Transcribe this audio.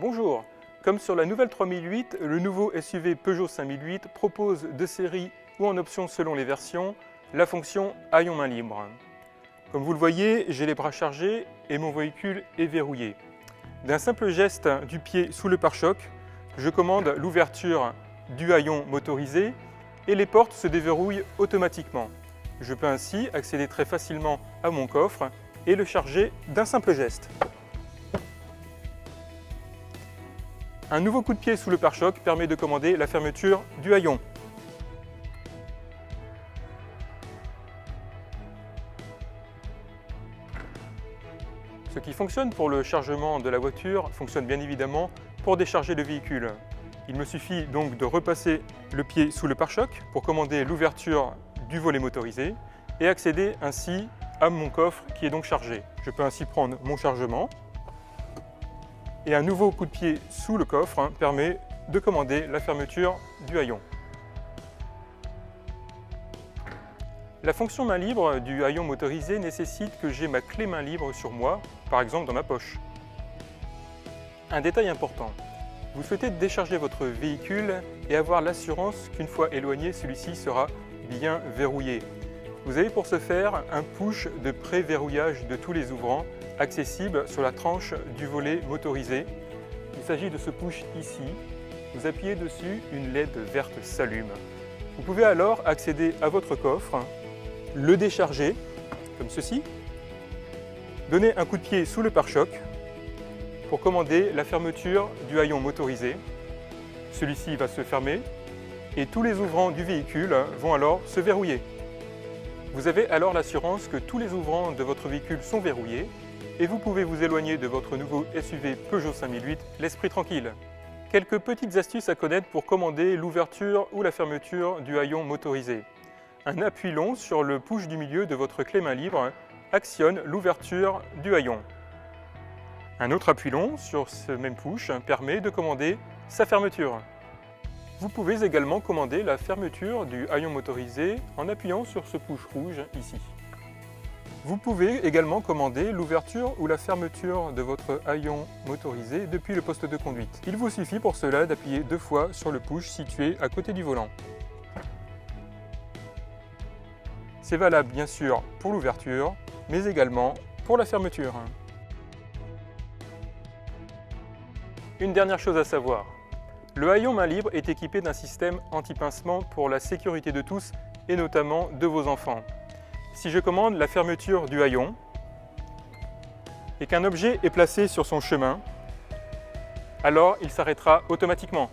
Bonjour, comme sur la nouvelle 3008, le nouveau SUV Peugeot 5008 propose de série ou en option selon les versions, la fonction haillons main libre. Comme vous le voyez, j'ai les bras chargés et mon véhicule est verrouillé. D'un simple geste du pied sous le pare-choc, je commande l'ouverture du haillon motorisé et les portes se déverrouillent automatiquement. Je peux ainsi accéder très facilement à mon coffre et le charger d'un simple geste. Un nouveau coup de pied sous le pare-choc permet de commander la fermeture du haillon. Ce qui fonctionne pour le chargement de la voiture fonctionne bien évidemment pour décharger le véhicule. Il me suffit donc de repasser le pied sous le pare-choc pour commander l'ouverture du volet motorisé et accéder ainsi à mon coffre qui est donc chargé. Je peux ainsi prendre mon chargement. Et un nouveau coup de pied sous le coffre permet de commander la fermeture du haillon. La fonction main libre du haillon motorisé nécessite que j'ai ma clé main libre sur moi, par exemple dans ma poche. Un détail important, vous souhaitez décharger votre véhicule et avoir l'assurance qu'une fois éloigné, celui-ci sera bien verrouillé. Vous avez pour ce faire un push de pré-verrouillage de tous les ouvrants accessible sur la tranche du volet motorisé. Il s'agit de ce push ici. Vous appuyez dessus, une LED verte s'allume. Vous pouvez alors accéder à votre coffre, le décharger, comme ceci, donner un coup de pied sous le pare-choc pour commander la fermeture du haillon motorisé. Celui-ci va se fermer et tous les ouvrants du véhicule vont alors se verrouiller. Vous avez alors l'assurance que tous les ouvrants de votre véhicule sont verrouillés et vous pouvez vous éloigner de votre nouveau SUV Peugeot 5008 l'esprit tranquille. Quelques petites astuces à connaître pour commander l'ouverture ou la fermeture du haillon motorisé. Un appui long sur le push du milieu de votre clé main libre actionne l'ouverture du haillon. Un autre appui long sur ce même push permet de commander sa fermeture. Vous pouvez également commander la fermeture du haillon motorisé en appuyant sur ce push rouge ici. Vous pouvez également commander l'ouverture ou la fermeture de votre haillon motorisé depuis le poste de conduite. Il vous suffit pour cela d'appuyer 2 fois sur le push situé à côté du volant. C'est valable bien sûr pour l'ouverture, mais également pour la fermeture. Une dernière chose à savoir, le haillon main libre est équipé d'un système anti-pincement pour la sécurité de tous et notamment de vos enfants. Si je commande la fermeture du haillon et qu'un objet est placé sur son chemin, alors il s'arrêtera automatiquement.